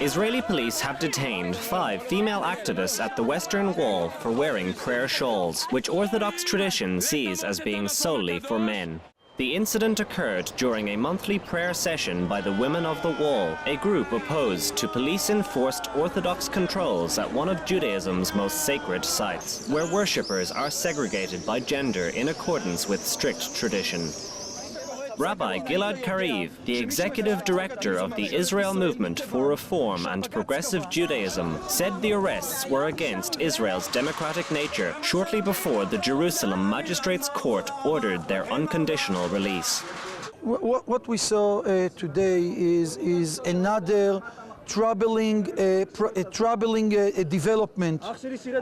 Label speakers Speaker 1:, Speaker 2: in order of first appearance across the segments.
Speaker 1: Israeli police have detained 5 female activists at the Western Wall for wearing prayer shawls, which Orthodox tradition sees as being solely for men. The incident occurred during a monthly prayer session by the Women of the Wall, a group opposed to police-enforced Orthodox controls at one of Judaism's most sacred sites, where worshippers are segregated by gender in accordance with strict tradition. Rabbi Gilad Kariv, the executive director of the Israel Movement for Reform and Progressive Judaism, said the arrests were against Israel's democratic nature shortly before the Jerusalem Magistrates' Court ordered their unconditional release.
Speaker 2: What we saw today is another troubling development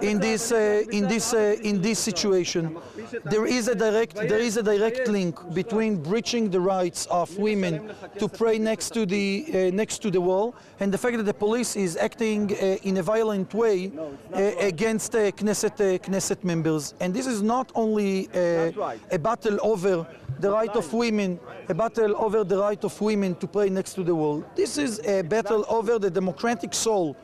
Speaker 2: in this situation. There is a direct link between breaching the rights of women to pray next to the wall and the fact that the police is acting in a violent way against Knesset members. And this is not only a battle over the right of women, to pray next to the wall. This is a battle over the democratic soul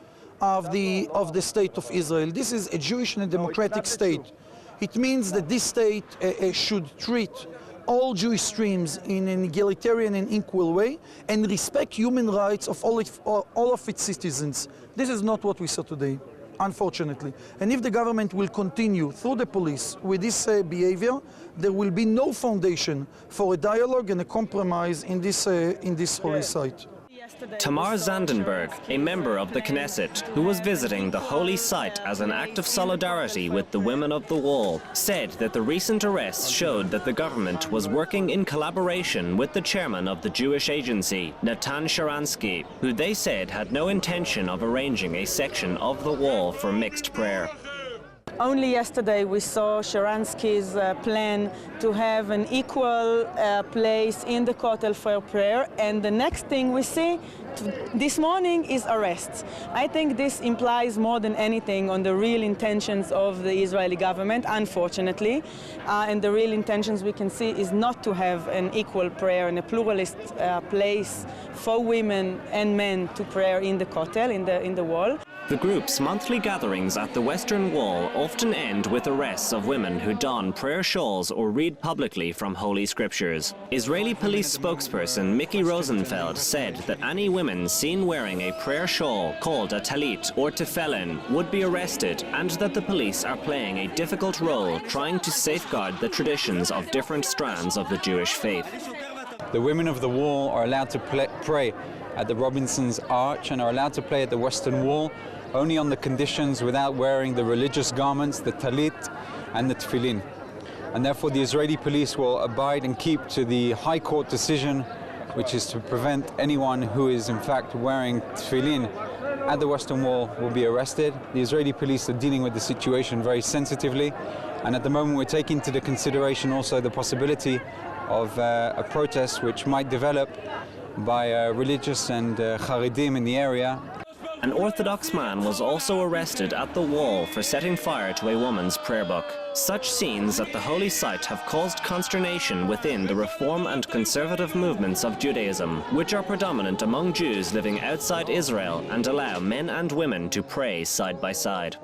Speaker 2: of the state of Israel. This is a Jewish and a democratic state. It means that this state should treat all Jewish streams in an egalitarian and equal way and respect human rights of all of its citizens. This is not what we saw today, unfortunately. And if the government will continue through the police with this behavior, there will be no foundation for a dialogue and a compromise in this holy site.
Speaker 1: Tamar Zandenberg, a member of the Knesset, who was visiting the holy site as an act of solidarity with the Women of the Wall, said that the recent arrests showed that the government was working in collaboration with the chairman of the Jewish agency, Natan Sharansky, who they said had no intention of arranging a section of the wall for mixed prayer.
Speaker 3: Only yesterday we saw Sharansky's plan to have an equal place in the Kotel for prayer, and the next thing we see this morning is arrests. I think this implies more than anything on the real intentions of the Israeli government, unfortunately, and the real intentions we can see is not to have an equal prayer and a pluralist place for women and men to pray in the Kotel, in the wall.
Speaker 1: The group's monthly gatherings at the Western Wall often end with arrests of women who don prayer shawls or read publicly from holy scriptures. Israeli police spokesperson Mickey Rosenfeld said that any women seen wearing a prayer shawl called a talit or tefillin would be arrested, and that the police are playing a difficult role trying to safeguard the traditions of different strands of the Jewish faith.
Speaker 4: The Women of the Wall are allowed to pray at the Robinson's Arch and are allowed to pray at the Western Wall only on the conditions without wearing the religious garments, the talit and the tefillin. And therefore the Israeli police will abide and keep to the High Court decision, which is to prevent anyone who is in fact wearing tefillin at the Western Wall will be arrested. The Israeli police are dealing with the situation very sensitively, and at the moment we're taking into the consideration also the possibility of a protest which might develop by religious and Haredim in the area.
Speaker 1: An Orthodox man was also arrested at the wall for setting fire to a woman's prayer book. Such scenes at the holy site have caused consternation within the reform and conservative movements of Judaism, which are predominant among Jews living outside Israel and allow men and women to pray side by side.